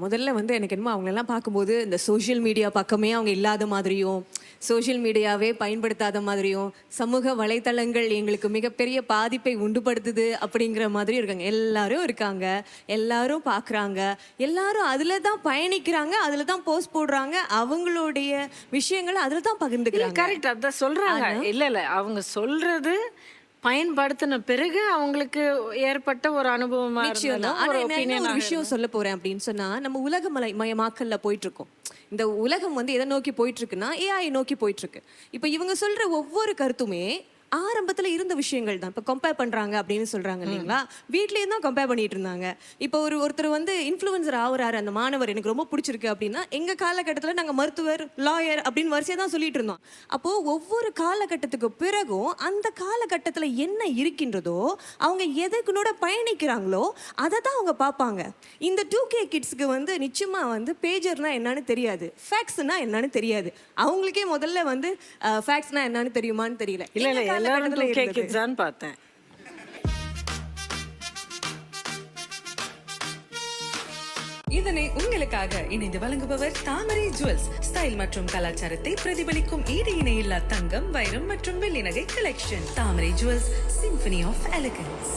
முதல்ல வந்து எனக்கு என்னமோ அவங்களெல்லாம் பார்க்கும்போது இந்த சோஷியல் மீடியா பக்கமே அவங்க இல்லாத மாதிரியும், சோஷியல் மீடியாவே பயன்படுத்தாத மாதிரியும், சமூக வலைத்தளங்கள் எங்களுக்கு மிகப்பெரிய பாதிப்பை உண்டுபடுத்துது அப்படிங்கிற மாதிரி இருக்காங்க. எல்லாரும் இருக்காங்க, எல்லாரும் பார்க்குறாங்க, எல்லாரும் அதில் தான் பயணிக்கிறாங்க, அதில் தான் போஸ்ட் போடுறாங்க, அவங்களுடைய விஷயங்களை அதில் தான் பகிர்ந்துக்கிறாங்க. கரெக்ட், அதான் சொல்றாங்க. இல்ல அவங்க சொல்றது பயன்படுத்தின பிறகு அவங்களுக்கு ஏற்பட்ட ஒரு அனுபவமா நிச்சயம் தான். இருந்தாலும் ஆனா ஒரு நான் என்ன ஒப்பீனியன் ஒரு விஷயம் சொல்ல போறேன் அப்படின்னு சொன்னா, நம்ம மயமாக்கல்ல போயிட்டு இருக்கோம். இந்த உலகம் வந்து எதை நோக்கி போயிட்டு இருக்குன்னா, ஏஐ நோக்கி போயிட்டு இருக்கு. இப்போ இவங்க சொல்ற ஒவ்வொரு கருத்துமே ஆரம்பத்துல இருந்த விஷயங்கள் தான். இப்போ கம்பேர் பண்றாங்க அப்படின்னு சொல்றாங்க இல்லைங்களா? வீட்லயே தான் கம்பேர் பண்ணிட்டு இருந்தாங்க. இப்போ ஒருத்தர் வந்து இன்ஃப்ளூயன்சர் ஆகுறாரு, அந்த மாணவர் எனக்கு ரொம்ப பிடிச்சிருக்கு அப்படின்னா, எங்க காலகட்டத்தில் நாங்கள் மருத்துவர், லாயர் அப்படின்னு வரிசையாக தான் சொல்லிட்டு இருந்தோம். அப்போ ஒவ்வொரு காலகட்டத்துக்கு பிறகும் அந்த காலகட்டத்தில் என்ன இருக்கின்றதோ, அவங்க எதுக்குனோட பயணிக்கிறாங்களோ அதை தான் அவங்க பார்ப்பாங்க. இந்த 2K கிட்ஸ்க்கு வந்து நிச்சயமா வந்து பேஜர்னா என்னன்னு தெரியாது, ஃபேக்ஸ்னா என்னன்னு தெரியாது. அவங்களுக்கே முதல்ல வந்து ஃபேக்ஸ்னா என்னன்னு தெரியுமான்னு தெரியல. இல்ல எல்லாரும் 2K kids தான் பார்த்தேன். இதனை உங்களுக்காக இணைந்து வழங்குபவர் தாமரை ஜுவல்ஸ். ஸ்டைல் மற்றும் கலாச்சாரத்தை பிரதிபலிக்கும் ஈடு இணையில்லா தங்கம், வைரம் மற்றும் வெள்ளி நகை collection. Thamarai jewels, symphony of elegance.